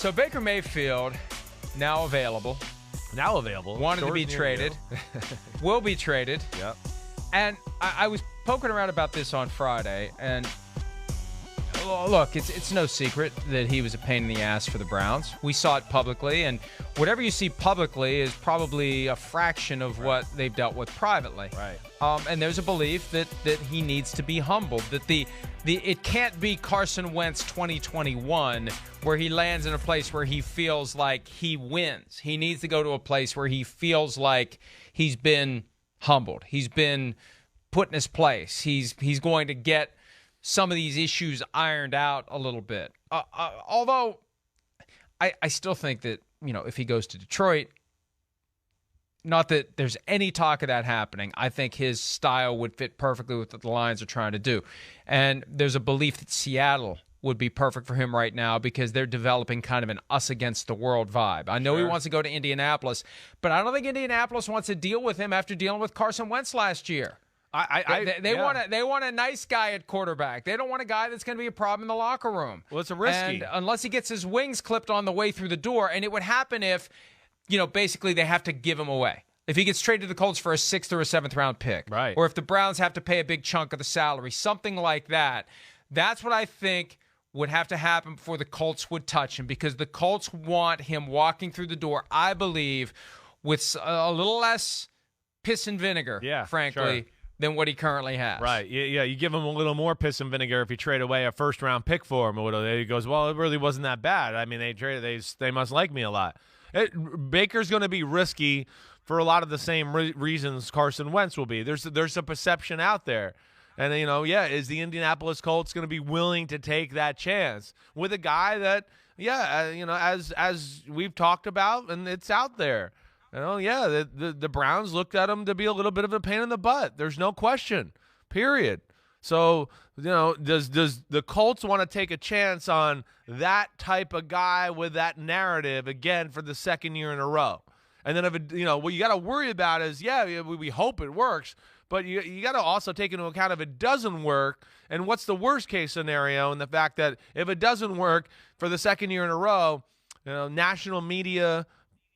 So Baker Mayfield, now available. Wanted to be traded. Will be traded. Yep. And I was poking around about this on Friday, and look, it's no secret that he was a pain in the ass for the Browns. We saw it publicly, and whatever you see publicly is probably a fraction of what they've dealt with privately. Right. And there's a belief that he needs to be humbled, that it can't be Carson Wentz 2021 where he lands in a place where he feels like he wins. He needs to go to a place where he feels like he's been humbled. He's been put in his place. He's going to get some of these issues ironed out a little bit. Although I still think that, if he goes to Detroit, not that there's any talk of that happening. I think his style would fit perfectly with what the Lions are trying to do. And there's a belief that Seattle would be perfect for him right now because they're developing kind of an us against the world vibe. I know he wants to go to Indianapolis, but I don't think Indianapolis wants to deal with him after dealing with Carson Wentz last year. They want a nice guy at quarterback. They don't want a guy that's going to be a problem in the locker room. Well, it's a risky. And unless he gets his wings clipped on the way through the door, and it would happen if, basically they have to give him away. If he gets traded to the Colts for a 6th or a 7th round pick. Right. Or if the Browns have to pay a big chunk of the salary, something like that. That's what I think would have to happen before the Colts would touch him, because the Colts want him walking through the door, I believe, with a little less piss and vinegar, frankly, than what he currently has. Right. Yeah, you give him a little more piss and vinegar if you trade away a first-round pick for him. He goes, well, it really wasn't that bad. I mean, they must like me a lot. Baker's going to be risky for a lot of the same reasons Carson Wentz will be. There's a perception out there. And, is the Indianapolis Colts going to be willing to take that chance with a guy that, as we've talked about, and it's out there. The Browns looked at him to be a little bit of a pain in the butt. There's no question, period. So, does the Colts want to take a chance on that type of guy with that narrative again for the second year in a row? And then, what you got to worry about is, we hope it works, but you got to also take into account if it doesn't work, and what's the worst case scenario, and the fact that if it doesn't work for the second year in a row, national media,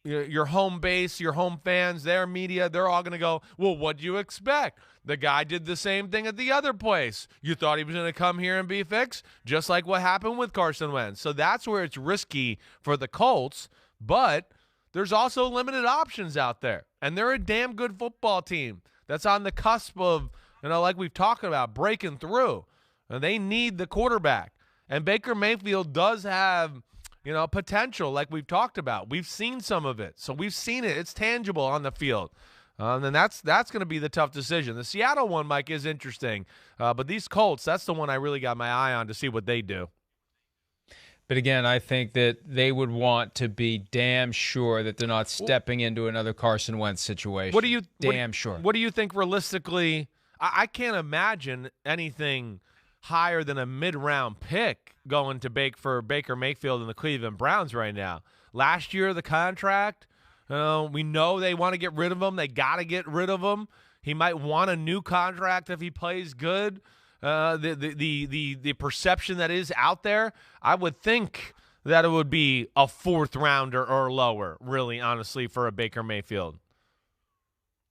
your home base, your home fans, their media, they're all going to go, well, what do you expect? The guy did the same thing at the other place. You thought he was going to come here and be fixed, just like what happened with Carson Wentz. So that's where it's risky for the Colts, but there's also limited options out there, and they're a damn good football team that's on the cusp of, like we've talked about, breaking through. And they need the quarterback. And Baker Mayfield does have, potential like we've talked about. We've seen some of it. So we've seen it. It's tangible on the field. And that's going to be the tough decision. The Seattle one, Mike, is interesting. But these Colts, that's the one I really got my eye on to see what they do. But again, I think that they would want to be damn sure that they're not stepping into another Carson Wentz situation. What do you think realistically? I can't imagine anything higher than a mid-round pick going to Baker Mayfield and the Cleveland Browns right now. Last year, the contract, we know they want to get rid of him. They got to get rid of him. He might want a new contract if he plays good. The perception that is out there, I would think that it would be a 4th rounder or lower, really, honestly, for a Baker Mayfield.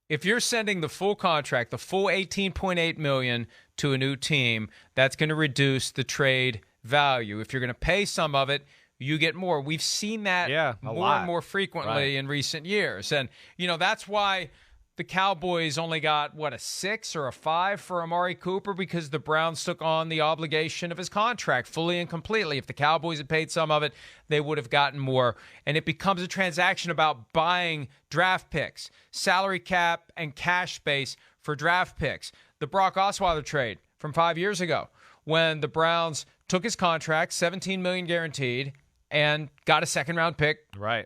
If you're sending the full contract, the full $18.8 million to a new team, that's going to reduce the trade value. If you're going to pay some of it, you get more. We've seen that more and more frequently in recent years. And, that's why the Cowboys only got, a 6 or a 5 for Amari Cooper, because the Browns took on the obligation of his contract fully and completely. If the Cowboys had paid some of it, they would have gotten more. And it becomes a transaction about buying draft picks, salary cap, and cash space for draft picks. The Brock Osweiler trade from 5 years ago, when the Browns took his contract, $17 million guaranteed, and got a 2nd-round pick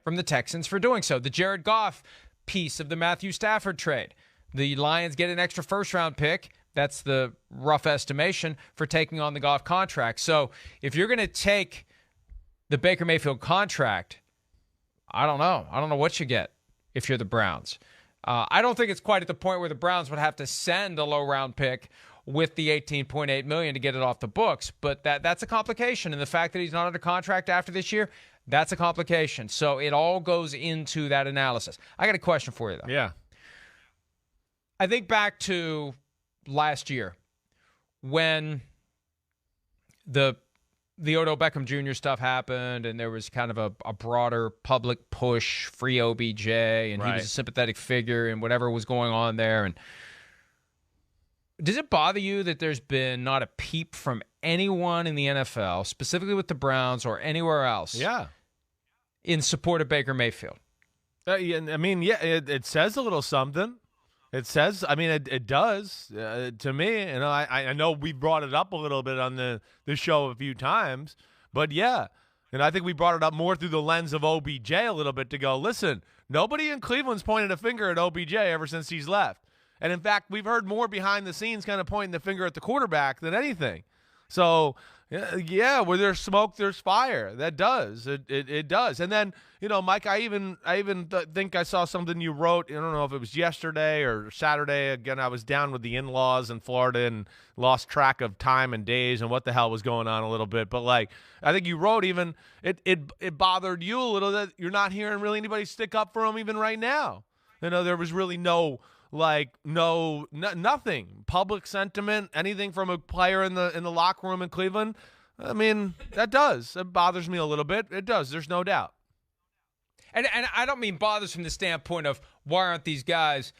from the Texans for doing so. The Jared Goff piece of the Matthew Stafford trade. The Lions get an extra 1st-round pick. That's the rough estimation for taking on the Goff contract. So if you're going to take the Baker Mayfield contract, I don't know. I don't know what you get if you're the Browns. I don't think it's quite at the point where the Browns would have to send a low-round pick with the $18.8 million to get it off the books. But that's a complication. And the fact that he's not under contract after this year, that's a complication. So it all goes into that analysis. I got a question for you, though. Yeah. I think back to last year when the Odell Beckham Jr. stuff happened and there was kind of a broader public push, free OBJ, and he was a sympathetic figure and whatever was going on there. And does it bother you that there's been not a peep from anyone in the NFL, specifically with the Browns or anywhere else, in support of Baker Mayfield? It says a little something. It says, it does to me. And I know we brought it up a little bit on the show a few times, but yeah. And I think we brought it up more through the lens of OBJ a little bit to go, listen, nobody in Cleveland's pointed a finger at OBJ ever since he's left. And in fact, we've heard more behind the scenes kind of pointing the finger at the quarterback than anything. So, yeah, where there's smoke, there's fire. That does. It does. And then, Mike, I even think I saw something you wrote. I don't know if it was yesterday or Saturday. Again, I was down with the in-laws in Florida and lost track of time and days and what the hell was going on a little bit. But, I think you wrote even it bothered you a little that you're not hearing really anybody stick up for him even right now. There was really nothing public sentiment, anything from a player in the locker room in Cleveland. It bothers me a little bit. It does. There's no doubt. And I don't mean bothers from the standpoint of why aren't these guys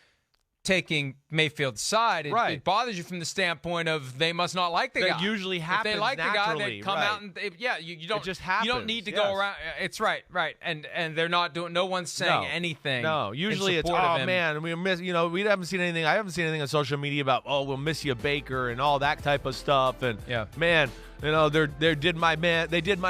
taking Mayfield's side. It bothers you from the standpoint of they must not like the guy. That usually happens naturally. If they like the guy, they come out and you don't. It just happens. You don't need to go around. It's right, and they're not doing. No one's saying anything. No, usually it's man, we miss. We haven't seen anything. I haven't seen anything on social media about we'll miss you, Baker, and all that type of stuff. And man, they did my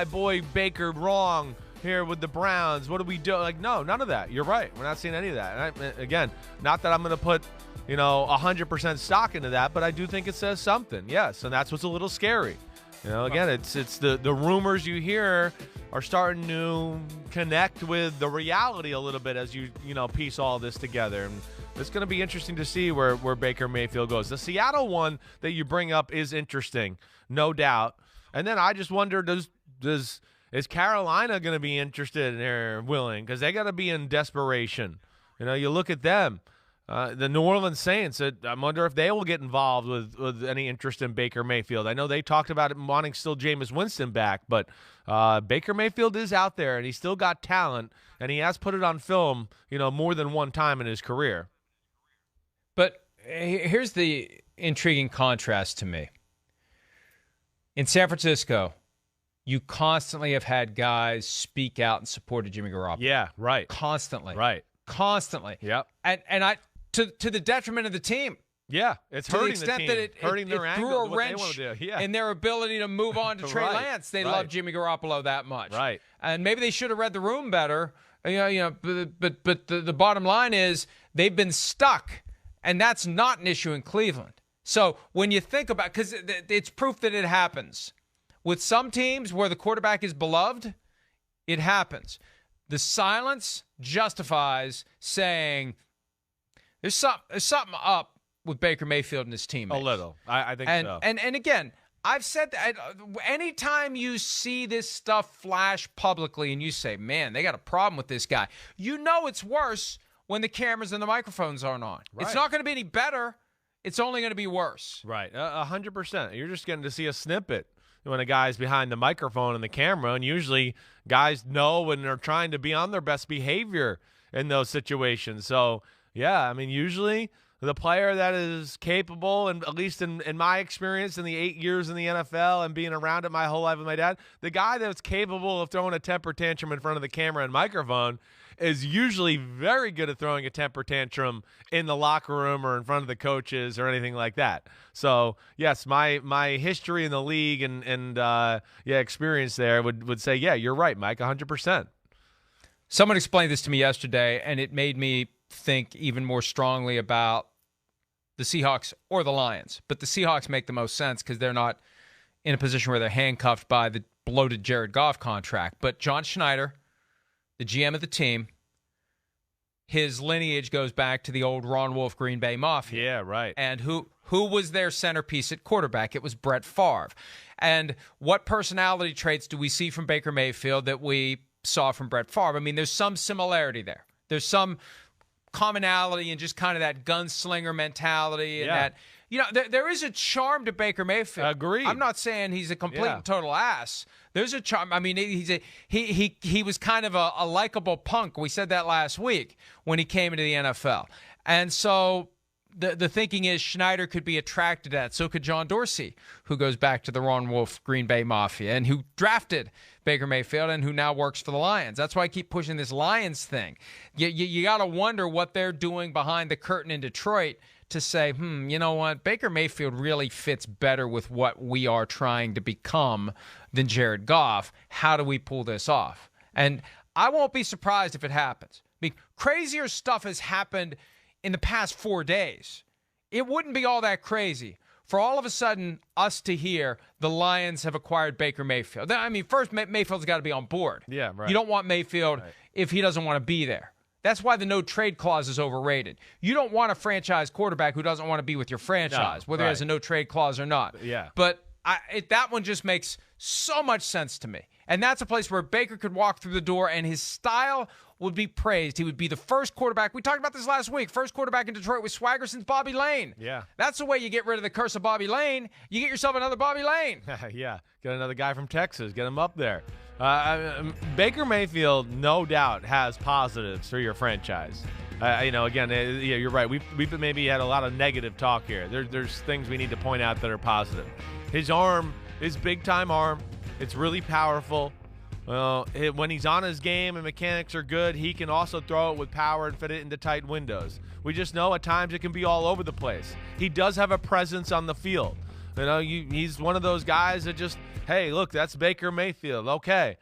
boy Baker wrong here with the Browns. What do we do? No, none of that. You're right. We're not seeing any of that. And again, not that I'm going to put 100% stock into that, but I do think it says something. Yes, and that's what's a little scary. Again, it's the rumors you hear are starting to connect with the reality a little bit as you piece all this together. And it's going to be interesting to see where Baker Mayfield goes. The Seattle one that you bring up is interesting, no doubt. And then I just wonder, is Carolina going to be interested or willing? Because they got to be in desperation. You look at them. The New Orleans Saints, I wonder if they will get involved with any interest in Baker Mayfield. I know they talked about it wanting still Jameis Winston back, but Baker Mayfield is out there, and he's still got talent, and he has put it on film, more than one time in his career. But here's the intriguing contrast to me. In San Francisco, you constantly have had guys speak out in support of Jimmy Garoppolo. Yeah, right. Constantly. Right. Constantly. Yep. And I to the detriment of the team. Yeah, it's hurting the extent team. that it their threw angle, a wrench yeah. in their ability to move on to Trey Lance. They love Jimmy Garoppolo that much. Right. And maybe they should have read the room better. But the bottom line is they've been stuck, and that's not an issue in Cleveland. So when you think about, because it's proof that it happens. With some teams where the quarterback is beloved, it happens. The silence justifies saying there's something up with Baker Mayfield and his teammates. A little. I think so. And again, I've said that anytime you see this stuff flash publicly and you say, man, they got a problem with this guy, it's worse when the cameras and the microphones aren't on. Right. It's not going to be any better. It's only going to be worse. Right. 100%. You're just getting to see a snippet when a guy's behind the microphone and the camera, and usually guys know when they're trying to be on their best behavior in those situations. So, yeah, usually the player that is capable, and at least in my experience in the 8 years in the NFL and being around it my whole life with my dad, the guy that's capable of throwing a temper tantrum in front of the camera and microphone is usually very good at throwing a temper tantrum in the locker room or in front of the coaches or anything like that. So, yes, my history in the league and experience there would say, yeah, you're right, Mike, 100%. Someone explained this to me yesterday, and it made me think even more strongly about the Seahawks or the Lions. But the Seahawks make the most sense because they're not in a position where they're handcuffed by the bloated Jared Goff contract. But John Schneider, the GM of the team, his lineage goes back to the old Ron Wolf Green Bay Mafia. Yeah, right. And who was their centerpiece at quarterback? It was Brett Favre. And what personality traits do we see from Baker Mayfield that we saw from Brett Favre? I mean, there's some similarity there. There's some commonality and just kind of that gunslinger mentality and that, there is a charm to Baker Mayfield. Agreed. I'm not saying he's a complete and total ass. There's a charm. I mean, he was kind of a likable punk. We said that last week when he came into the NFL. And so the thinking is Schneider could be attracted to that. So could John Dorsey, who goes back to the Ron Wolf Green Bay Mafia and who drafted Baker Mayfield and who now works for the Lions. That's why I keep pushing this Lions thing. You got to wonder what they're doing behind the curtain in Detroit to say, you know what, Baker Mayfield really fits better with what we are trying to become than Jared Goff. How do we pull this off? And I won't be surprised if it happens. I mean, crazier stuff has happened in the past 4 days. It wouldn't be all that crazy for all of a sudden us to hear the Lions have acquired Baker Mayfield. I mean, first, Mayfield's got to be on board. Yeah, right. You don't want Mayfield if he doesn't want to be there. That's why the no-trade clause is overrated. You don't want a franchise quarterback who doesn't want to be with your franchise, whether he has a no-trade clause or not. Yeah. But that one just makes so much sense to me. And that's a place where Baker could walk through the door and his style would be praised. He would be the first quarterback. We talked about this last week. First quarterback in Detroit with swagger since Bobby Lane. Yeah. That's the way you get rid of the curse of Bobby Lane. You get yourself another Bobby Lane. Yeah. Get another guy from Texas. Get him up there. Baker Mayfield, no doubt, has positives for your franchise. Again, you're right. We've maybe had a lot of negative talk here. There's things we need to point out that are positive. His arm, his big-time arm, it's really powerful. Well, when he's on his game and mechanics are good, he can also throw it with power and fit it into tight windows. We just know at times it can be all over the place. He does have a presence on the field. He's one of those guys that just, hey, look, that's Baker Mayfield. Okay.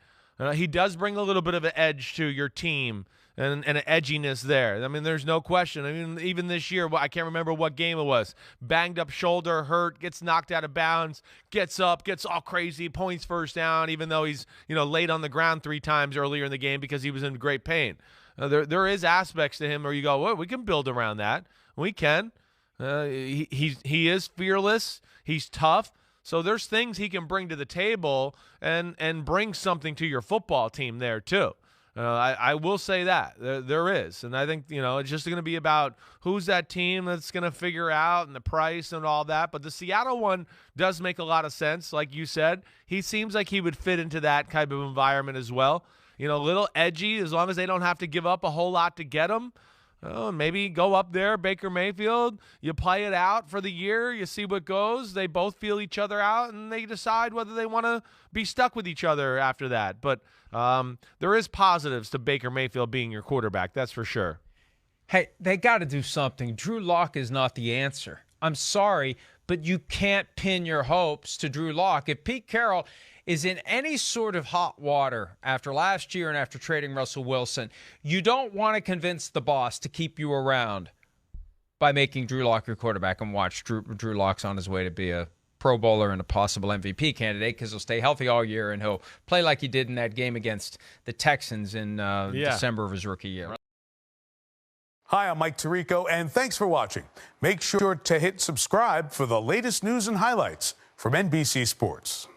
He does bring a little bit of an edge to your team and an edginess there. I mean, there's no question. I mean, even this year, I can't remember what game it was. Banged up shoulder, hurt, gets knocked out of bounds, gets up, gets all crazy, points first down, even though he's, laid on the ground 3 times earlier in the game because he was in great pain. There is aspects to him where you go, well, we can build around that. We can. He is fearless. He's tough. So there's things he can bring to the table and bring something to your football team there too. I will say that there is, and I think it's just going to be about who's that team that's going to figure out and the price and all that. But the Seattle one does make a lot of sense, like you said. He seems like he would fit into that kind of environment as well. A little edgy, as long as they don't have to give up a whole lot to get him. Maybe go up there, Baker Mayfield. You play it out for the year. You see what goes. They both feel each other out, and they decide whether they want to be stuck with each other after that. But there is positives to Baker Mayfield being your quarterback. That's for sure. Hey, they got to do something. Drew Lock is not the answer. I'm sorry, but you can't pin your hopes to Drew Lock. If Pete Carroll is in any sort of hot water after last year and after trading Russell Wilson, you don't want to convince the boss to keep you around by making Drew Lock your quarterback and watch Drew Lock's on his way to be a Pro Bowler and a possible MVP candidate because he'll stay healthy all year and he'll play like he did in that game against the Texans in December of his rookie year. Hi, I'm Mike Tirico, and thanks for watching. Make sure to hit subscribe for the latest news and highlights from NBC Sports.